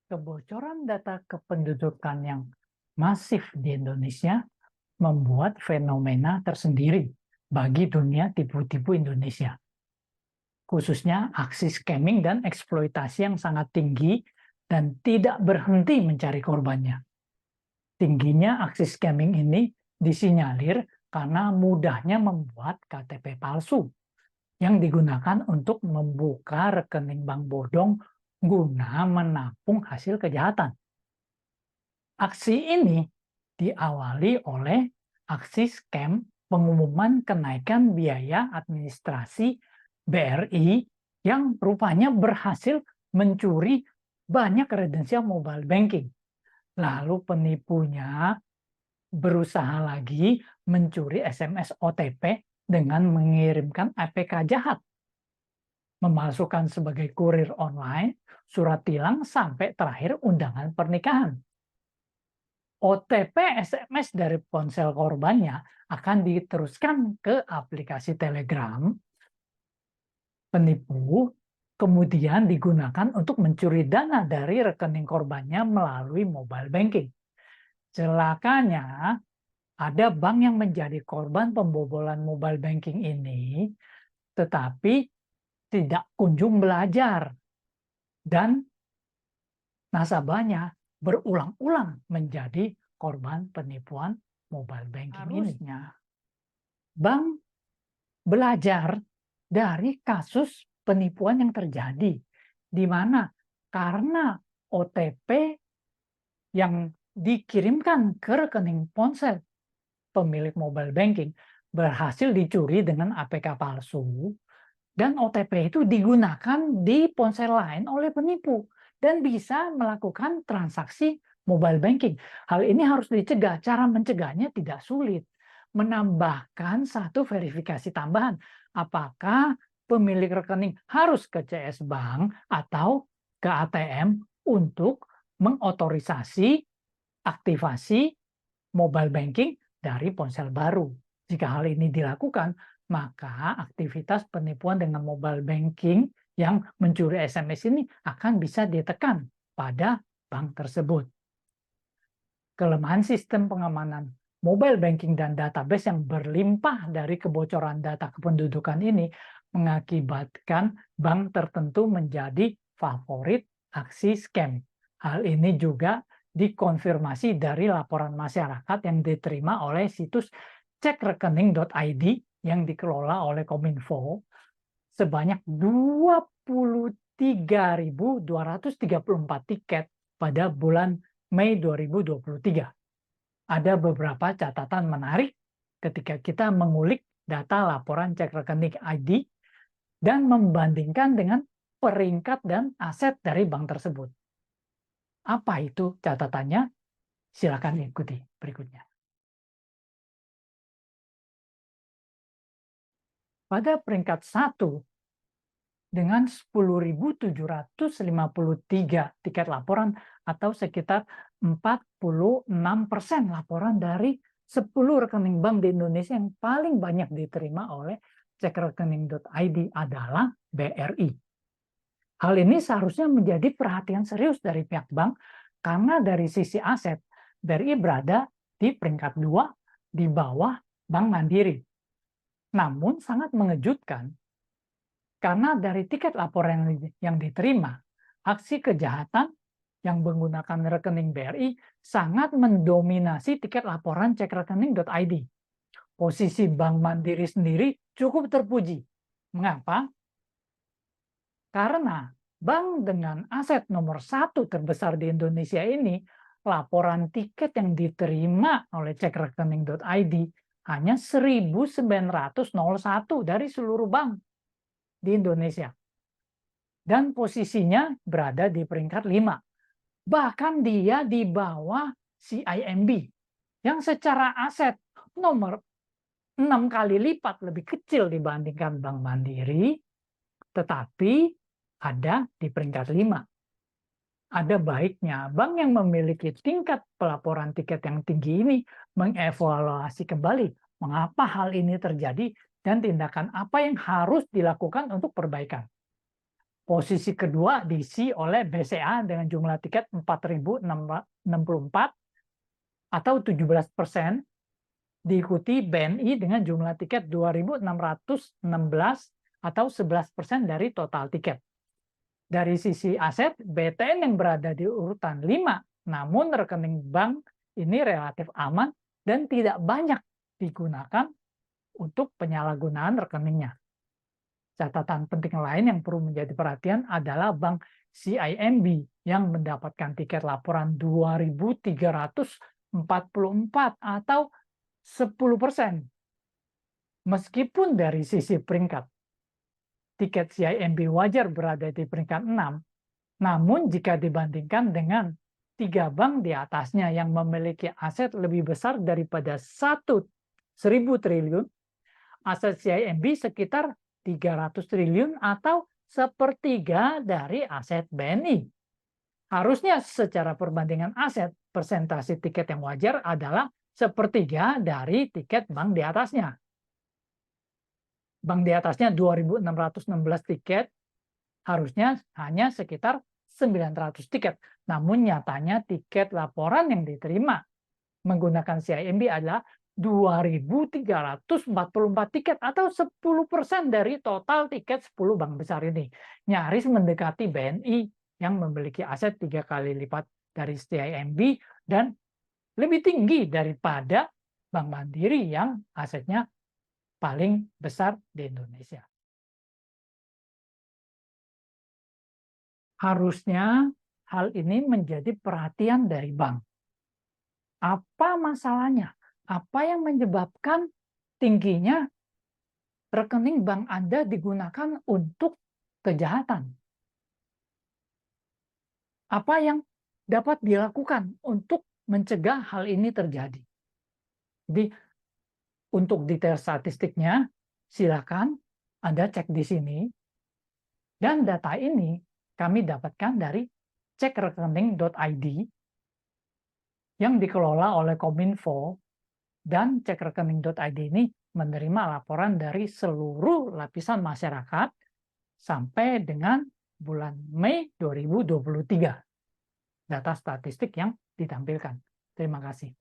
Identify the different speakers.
Speaker 1: Kebocoran data kependudukan yang masif di Indonesia membuat fenomena tersendiri bagi dunia tipu-tipu Indonesia, khususnya aksi scamming dan eksploitasi yang sangat tinggi dan tidak berhenti mencari korbannya. Tingginya aksi scamming ini disinyalir karena mudahnya membuat KTP palsu yang digunakan untuk membuka rekening bank bodong guna menampung hasil kejahatan. Aksi ini diawali oleh aksi scam pengumuman kenaikan biaya administrasi BRI yang rupanya berhasil mencuri banyak kredensial mobile banking. Lalu penipunya berusaha lagi mencuri SMS OTP dengan mengirimkan APK jahat, memalsukan sebagai kurir online, surat tilang, sampai terakhir undangan pernikahan. OTP SMS dari ponsel korbannya akan diteruskan ke aplikasi Telegram. Penipu kemudian digunakan untuk mencuri dana dari rekening korbannya melalui mobile banking. Celakanya, ada bank yang menjadi korban pembobolan mobile banking ini, tetapi tidak kunjung belajar, dan nasabahnya berulang-ulang menjadi korban penipuan mobile banking ini. Harusnya bank belajar dari kasus penipuan yang terjadi, di mana karena OTP yang dikirimkan ke rekening ponsel pemilik mobile banking berhasil dicuri dengan APK palsu, dan OTP itu digunakan di ponsel lain oleh penipu dan bisa melakukan transaksi mobile banking. Hal ini harus dicegah. Cara mencegahnya tidak sulit. Menambahkan satu verifikasi tambahan. Apakah pemilik rekening harus ke CS Bank atau ke ATM untuk mengotorisasi aktivasi mobile banking dari ponsel baru. Jika hal ini dilakukan, maka aktivitas penipuan dengan mobile banking yang mencuri SMS ini akan bisa ditekan pada bank tersebut. Kelemahan sistem pengamanan mobile banking dan database yang berlimpah dari kebocoran data kependudukan ini mengakibatkan bank tertentu menjadi favorit aksi scam. Hal ini juga dikonfirmasi dari laporan masyarakat yang diterima oleh situs cekrekening.id yang dikelola oleh Kominfo sebanyak 23.234 tiket pada bulan Mei 2023. Ada beberapa catatan menarik ketika kita mengulik data laporan cek rekening ID dan membandingkan dengan peringkat dan aset dari bank tersebut. Apa itu catatannya? Silakan ikuti berikutnya. Pada peringkat 1, dengan 10.753 tiket laporan atau sekitar 46% laporan dari 10 rekening bank di Indonesia yang paling banyak diterima oleh cekrekening.id adalah BRI. Hal ini seharusnya menjadi perhatian serius dari pihak bank karena dari sisi aset, BRI berada di peringkat 2 di bawah Bank Mandiri. Namun sangat mengejutkan karena dari tiket laporan yang diterima, aksi kejahatan yang menggunakan rekening BRI sangat mendominasi tiket laporan cekrekening.id. Posisi Bank Mandiri sendiri cukup terpuji. Mengapa? Karena bank dengan aset nomor 1 terbesar di Indonesia ini, laporan tiket yang diterima oleh cekrekening.id hanya 1.901 dari seluruh bank di Indonesia. Dan posisinya berada di peringkat 5. Bahkan dia di bawah CIMB yang secara aset nomor 6 kali lipat lebih kecil dibandingkan Bank Mandiri, tetapi ada di peringkat 5. Ada baiknya bank yang memiliki tingkat pelaporan tiket yang tinggi ini mengevaluasi kembali mengapa hal ini terjadi dan tindakan apa yang harus dilakukan untuk perbaikan. Posisi kedua diisi oleh BCA dengan jumlah tiket 4.064 atau 17%, diikuti BNI dengan jumlah tiket 2.616 atau 11% dari total tiket. Dari sisi aset, BTN yang berada di urutan 5, namun rekening bank ini relatif aman dan tidak banyak digunakan untuk penyalahgunaan rekeningnya. Catatan penting lain yang perlu menjadi perhatian adalah bank CIMB yang mendapatkan tiket laporan 2.344 atau 10%. Meskipun dari sisi peringkat, tiket CIMB wajar berada di peringkat 6, namun jika dibandingkan dengan 3 bank di atasnya yang memiliki aset lebih besar daripada 1.000 triliun, aset CIMB sekitar 300 triliun atau sepertiga dari aset BNI. Harusnya secara perbandingan aset, persentase tiket yang wajar adalah sepertiga dari tiket bank di atasnya. Bank di atasnya 2.616 tiket, harusnya hanya sekitar 900 tiket. Namun nyatanya tiket laporan yang diterima menggunakan CIMB adalah 2.344 tiket atau 10% dari total tiket 10 bank besar ini. Nyaris mendekati BNI yang memiliki aset 3 kali lipat dari CIMB dan lebih tinggi daripada Bank Mandiri yang asetnya paling besar di Indonesia. Harusnya hal ini menjadi perhatian dari bank. Apa masalahnya? Apa yang menyebabkan tingginya rekening bank Anda digunakan untuk kejahatan? Apa yang dapat dilakukan untuk mencegah hal ini terjadi? Jadi, untuk detail statistiknya, silakan Anda cek di sini. Dan data ini kami dapatkan dari cekrekening.id yang dikelola oleh Kominfo, dan cekrekening.id ini menerima laporan dari seluruh lapisan masyarakat sampai dengan bulan Mei 2023. Data statistik yang ditampilkan. Terima kasih.